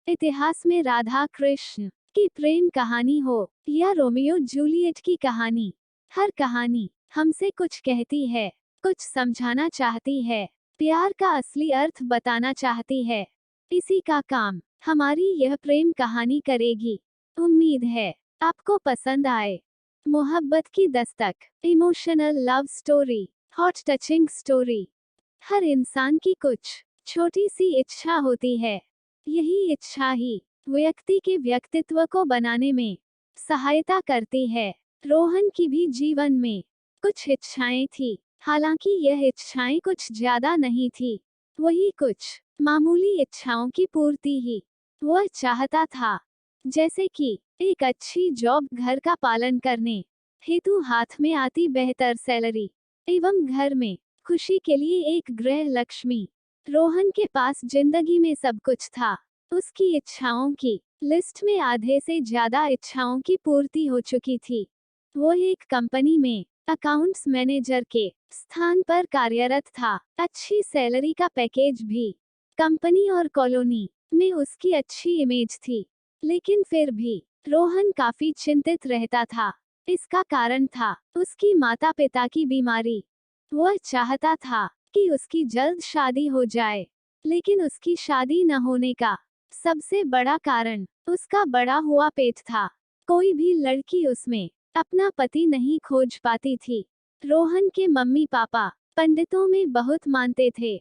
इतिहास में राधा कृष्ण की प्रेम कहानी हो या रोमियो जूलियट की कहानी, हर कहानी हमसे कुछ कहती है, कुछ समझाना चाहती है, प्यार का असली अर्थ बताना चाहती है। इसी का काम हमारी यह प्रेम कहानी करेगी। उम्मीद है आपको पसंद आए। मोहब्बत की दस्तक, emotional love story, heart touching story. हर इंसान की कुछ छोटी सी इच्छा होती है। यही इच्छा ही व्यक्ति के व्यक्तित्व को बनाने में सहायता करती है। रोहन की भी जीवन में कुछ इच्छाएं थी, हालांकि यह इच्छाएं कुछ ज्यादा नहीं थी। वही कुछ मामूली इच्छाओं की पूर्ति ही वह चाहता था, जैसे कि एक अच्छी जॉब, घर का पालन करने हेतु हाथ में आती बेहतर सैलरी, एवं घर में खुशी के लिए एक गृह लक्ष्मी। रोहन के पास जिंदगी में सब कुछ था। उसकी इच्छाओं की लिस्ट में आधे से ज्यादा इच्छाओं की पूर्ति हो चुकी थी। वो एक कंपनी में अकाउंट्स मैनेजर के स्थान पर कार्यरत था। अच्छी सैलरी का पैकेज भी, कंपनी और कॉलोनी में उसकी अच्छी इमेज थी। लेकिन फिर भी रोहन काफी चिंतित रहता था। इसका कारण था उसकी माता पिता की बीमारी। वह चाहता था कि उसकी जल्द शादी हो जाए, लेकिन उसकी शादी न होने का सबसे बड़ा कारण उसका बढ़ा हुआ पेट था। कोई भी लड़की उसमें अपना पति नहीं खोज पाती थी। रोहन के मम्मी पापा पंडितों में बहुत मानते थे।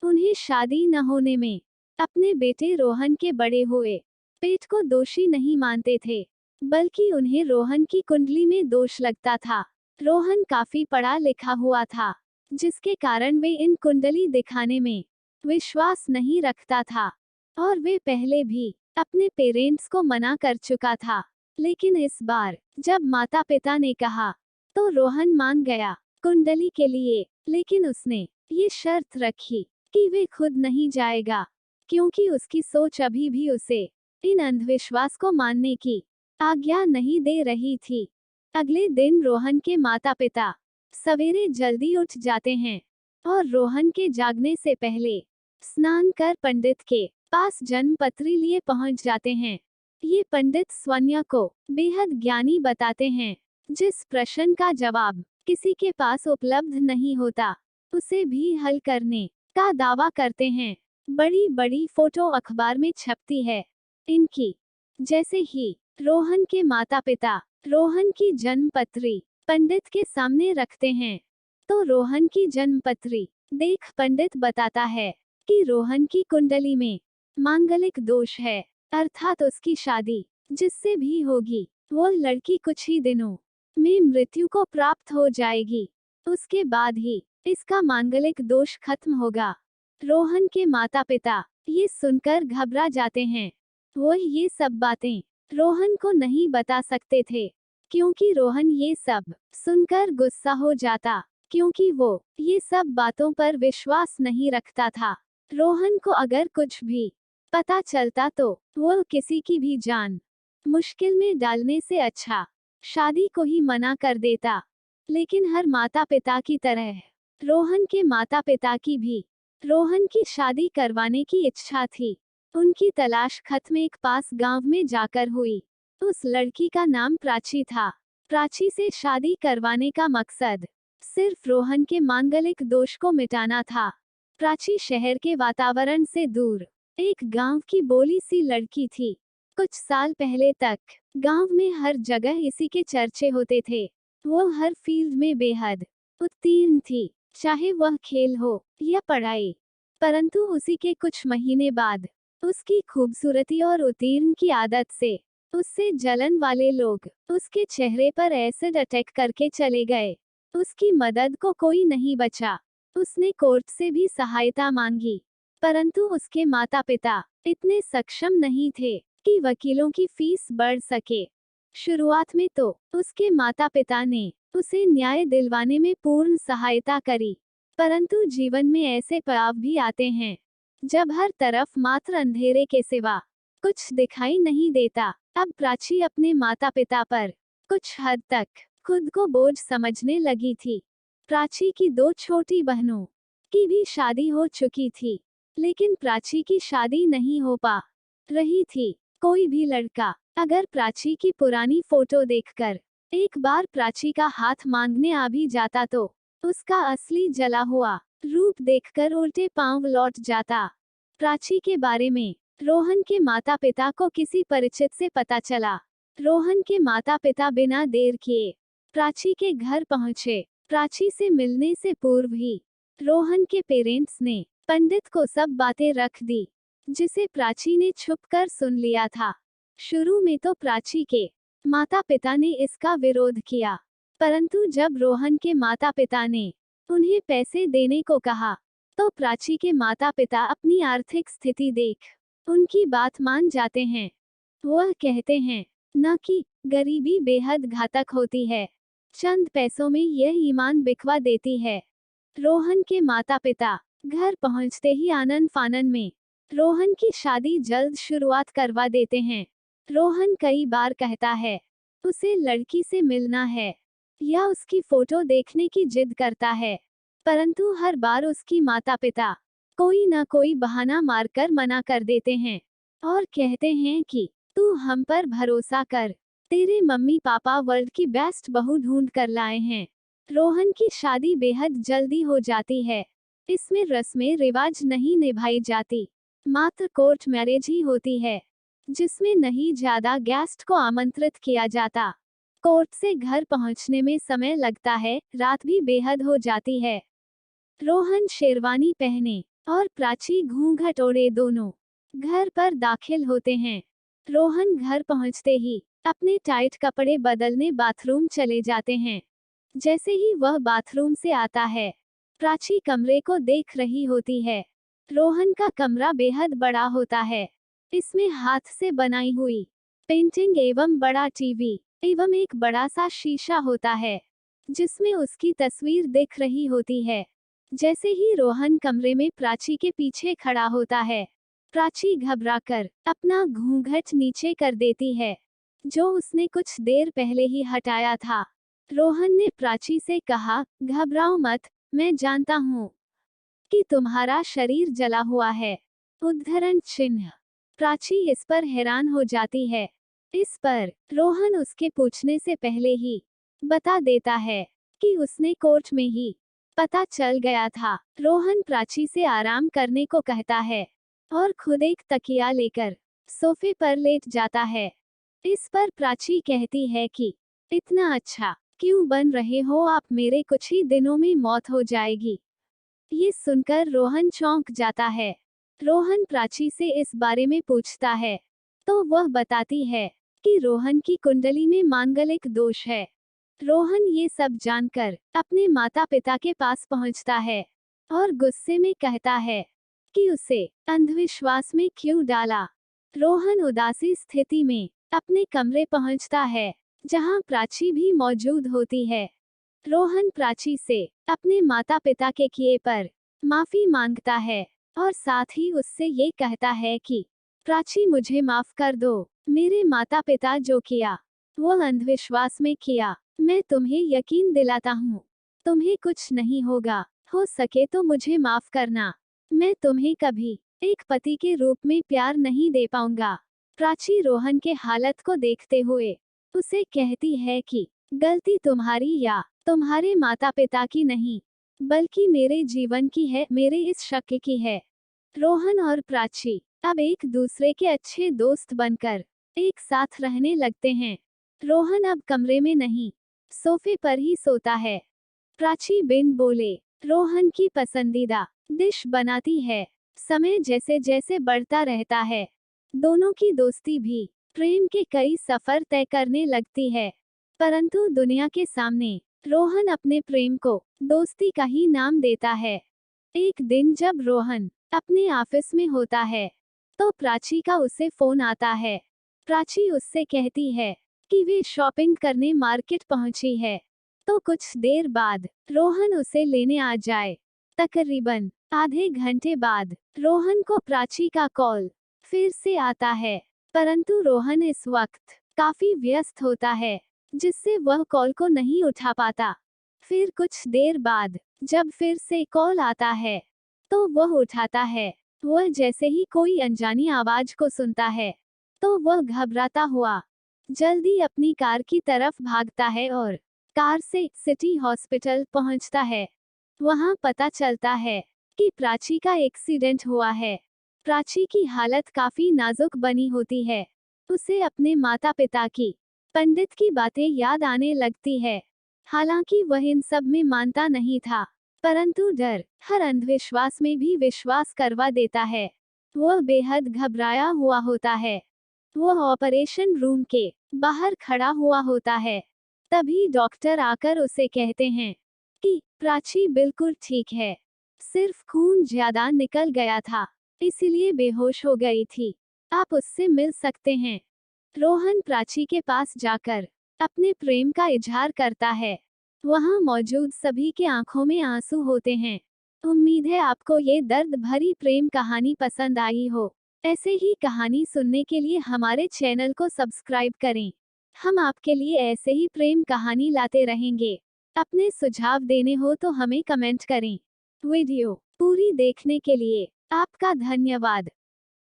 उन्हें शादी न होने में अपने बेटे रोहन के बड़े हुए पेट को दोषी नहीं मानते थे, बल्कि उन्हें रोहन की कुंडली में दोष लगता था। रोहन काफी पढ़ा लिखा हुआ था, जिसके कारण वे इन कुंडली दिखाने में विश्वास नहीं रखता था, और वे पहले भी अपने पेरेंट्स को मना कर चुका था। लेकिन इस बार जब माता पिता ने कहा, तो रोहन मान गया कुंडली के लिए। लेकिन उसने ये शर्त रखी कि वे खुद नहीं जाएगा, क्योंकि उसकी सोच अभी भी उसे इन अंधविश्वास को मानने की आज्ञा नहीं दे रही थी। अगले दिन रोहन के माता पिता सवेरे जल्दी उठ जाते हैं और रोहन के जागने से पहले स्नान कर पंडित के पास जन्म पत्री लिए पहुंच जाते हैं। ये पंडित स्वन्या को बेहद ज्ञानी बताते हैं। जिस प्रश्न का जवाब किसी के पास उपलब्ध नहीं होता, उसे भी हल करने का दावा करते हैं। बड़ी बड़ी फोटो अखबार में छपती है इनकी। जैसे ही रोहन के माता पिता रोहन की जन्म पत्री पंडित के सामने रखते हैं, तो रोहन की जन्म पत्री देख पंडित बताता है कि रोहन की कुंडली में मांगलिक दोष है, अर्थात उसकी शादी जिससे भी होगी, वो लड़की कुछ ही दिनों में मृत्यु को प्राप्त हो जाएगी। उसके बाद ही इसका मांगलिक दोष खत्म होगा। रोहन के माता पिता ये सुनकर घबरा जाते हैं। वो ये सब बातें रोहन को नहीं बता सकते थे, क्योंकि रोहन ये सब सुनकर गुस्सा हो जाता, क्योंकि वो ये सब बातों पर विश्वास नहीं रखता था। रोहन को अगर कुछ भी पता चलता, तो वो किसी की भी जान मुश्किल में डालने से अच्छा शादी को ही मना कर देता। लेकिन हर माता पिता की तरह रोहन के माता पिता की भी रोहन की शादी करवाने की इच्छा थी। उनकी तलाश खत्म एक पास गांव में जाकर हुई। उस लड़की का नाम प्राची था। प्राची से शादी करवाने का मकसद सिर्फ रोहन के मांगलिक दोष को मिटाना था। प्राची शहर के वातावरण से दूर एक गांव की बोली सी लड़की थी। कुछ साल पहले तक गांव में हर जगह इसी के चर्चे होते थे। वो हर फील्ड में बेहद उत्तीर्ण थी, चाहे वह खेल हो या पढ़ाई। परंतु उसी के कुछ महीने बाद उसकी खूबसूरती और उत्तीर्ण की आदत से उससे जलन वाले लोग उसके चेहरे पर एसिड अटैक करके चले गए। उसकी मदद को कोई नहीं बचा। उसने कोर्ट से भी सहायता मांगी, परंतु उसके माता पिता इतने सक्षम नहीं थे कि वकीलों की फीस बढ़ सके। शुरुआत में तो उसके माता पिता ने उसे न्याय दिलवाने में पूर्ण सहायता करी, परंतु जीवन में ऐसे पड़ाव भी आते हैं जब हर तरफ मात्र अंधेरे के सिवा कुछ दिखाई नहीं देता। अब प्राची अपने माता पिता पर कुछ हद तक खुद को बोझ समझने लगी थी। प्राची की दो छोटी बहनों की भी शादी हो चुकी थी, लेकिन प्राची की शादी नहीं हो पा रही थी। कोई भी लड़का अगर प्राची की पुरानी फोटो देखकर एक बार प्राची का हाथ मांगने आ भी जाता तो उसका असली जला हुआ रूप देखकर उल्टे पांव लौट जाता। प्राची के बारे में रोहन के माता पिता को किसी परिचित से पता चला। रोहन के माता पिता बिना देर किए प्राची के घर पहुंचे। प्राची से मिलने से पूर्व ही रोहन के पेरेंट्स ने पंडित को सब बातें रख दी, जिसे प्राची ने छुपकर सुन लिया था। शुरू में तो प्राची के माता पिता ने इसका विरोध किया, परंतु जब रोहन के माता पिता ने उन्हें पैसे देने को कहा तो प्राची के माता पिता अपनी आर्थिक स्थिति देख उनकी बात मान जाते हैं। वह कहते हैं न कि गरीबी बेहद घातक होती है, चंद पैसों में यह ईमान बिकवा देती है। रोहन के माता पिता घर पहुंचते ही आनन फानन में रोहन की शादी जल्द शुरुआत करवा देते हैं। रोहन कई बार कहता है उसे लड़की से मिलना है या उसकी फोटो देखने की जिद करता है, परंतु हर बार उसकी माता पिता कोई न कोई बहाना मारकर मना कर देते हैं और कहते हैं कि तू हम पर भरोसा कर, तेरे मम्मी पापा वर्ल्ड की बेस्ट बहू ढूंढ कर लाए हैं। रोहन की शादी बेहद जल्दी हो जाती है। इसमें रस्में रिवाज नहीं निभाई जाती, मात्र कोर्ट मैरिज ही होती है, जिसमें नहीं ज्यादा गेस्ट को आमंत्रित किया जाता। कोर्ट से घर पहुंचने में समय लगता है, रात भी बेहद हो जाती है। रोहन शेरवानी पहने और प्राची घूंघट ओढ़े दोनों घर पर दाखिल होते हैं। रोहन घर पहुंचते ही अपने टाइट कपड़े बदलने बाथरूम चले जाते हैं। जैसे ही वह बाथरूम से आता है, प्राची कमरे को देख रही होती है। रोहन का कमरा बेहद बड़ा होता है। इसमें हाथ से बनाई हुई पेंटिंग एवं बड़ा टीवी एवं एक बड़ा सा शीशा होता है, जिसमें उसकी तस्वीर दिख रही होती है। जैसे ही रोहन कमरे में प्राची के पीछे खड़ा होता है, प्राची घबराकर अपना घूंघट नीचे कर देती है, जो उसने कुछ देर पहले ही हटाया था। रोहन ने प्राची से कहा, घबराओ मत, मैं जानता हूँ कि तुम्हारा शरीर जला हुआ है। उद्धरण चिन्ह। प्राची इस पर हैरान हो जाती है। इस पर रोहन उसके पूछने से पहले ही बता देता है कि उसने कोर्ट में ही पता चल गया था। रोहन प्राची से आराम करने को कहता है और खुद एक तकिया लेकर सोफे पर लेट जाता है। इस पर प्राची कहती है कि इतना अच्छा क्यों बन रहे हो आप, मेरे कुछ ही दिनों में मौत हो जाएगी। ये सुनकर रोहन चौंक जाता है। रोहन प्राची से इस बारे में पूछता है तो वह बताती है कि रोहन की कुंडली में मांगलिक दोष है। रोहन ये सब जानकर अपने माता पिता के पास पहुंचता है और गुस्से में कहता है कि उसे अंधविश्वास में क्यों डाला। रोहन उदासी स्थिति में अपने कमरे पहुंचता है, जहां प्राची भी मौजूद होती है। रोहन प्राची से अपने माता पिता के किए पर माफी मांगता है और साथ ही उससे ये कहता है कि प्राची मुझे माफ कर दो, मेरे माता पिता जो किया वो अंधविश्वास में किया। मैं तुम्हें यकीन दिलाता हूँ तुम्हें कुछ नहीं होगा, हो सके तो मुझे माफ करना। मैं तुम्हें कभी एक पति के रूप में प्यार नहीं दे पाऊंगा। प्राची रोहन के हालत को देखते हुए उसे कहती है कि गलती तुम्हारी या तुम्हारे माता पिता की नहीं, बल्कि मेरे जीवन की है, मेरे इस शक की है। रोहन और प्राची अब एक दूसरे के अच्छे दोस्त बनकर एक साथ रहने लगते हैं। रोहन अब कमरे में नहीं, सोफे पर ही सोता है। प्राची बिन बोले रोहन की पसंदीदा डिश बनाती है। समय जैसे जैसे बढ़ता रहता है, दोनों की दोस्ती भी प्रेम के कई सफर तय करने लगती है। परंतु दुनिया के सामने रोहन अपने प्रेम को दोस्ती का ही नाम देता है। एक दिन जब रोहन अपने ऑफिस में होता है तो प्राची का उसे फोन आता है। प्राची उससे कहती है कि वे शॉपिंग करने मार्केट पहुंची है, तो कुछ देर बाद रोहन उसे लेने आ जाए। तकरीबन आधे घंटे बाद रोहन को प्राची का कॉल फिर से आता है, परंतु रोहन इस वक्त काफी व्यस्त होता है, जिससे वह कॉल को नहीं उठा पाता। फिर कुछ देर बाद जब फिर से कॉल आता है तो वह उठाता है वह जैसे ही कोई अनजानी आवाज को सुनता है तो वह घबराता हुआ जल्दी अपनी कार की तरफ भागता है और कार से सिटी हॉस्पिटल पहुंचता है। वहां पता चलता है कि प्राची का एक्सीडेंट हुआ है। प्राची की हालत काफी नाजुक बनी होती है। उसे अपने माता पिता की, पंडित की बातें याद आने लगती है। हालांकि वह इन सब में मानता नहीं था, परंतु डर हर अंधविश्वास में भी विश्वास करवा देता है। वह बेहद घबराया हुआ होता है। वह ऑपरेशन रूम के बाहर खड़ा हुआ होता है। तभी डॉक्टर आकर उसे कहते हैं कि प्राची बिल्कुल ठीक है, सिर्फ खून ज्यादा निकल गया था, इसीलिए बेहोश हो गई थी। आप उससे मिल सकते हैं। रोहन प्राची के पास जाकर अपने प्रेम का इजहार करता है। वहां मौजूद सभी के आंखों में आंसू होते हैं। उम्मीद है आपको ये दर्द भरी प्रेम कहानी पसंद आई हो। ऐसे ही कहानी सुनने के लिए हमारे चैनल को सब्सक्राइब करें। हम आपके लिए ऐसे ही प्रेम कहानी लाते रहेंगे। अपने सुझाव देने हो तो हमें कमेंट करें। वीडियो पूरी देखने के लिए आपका धन्यवाद।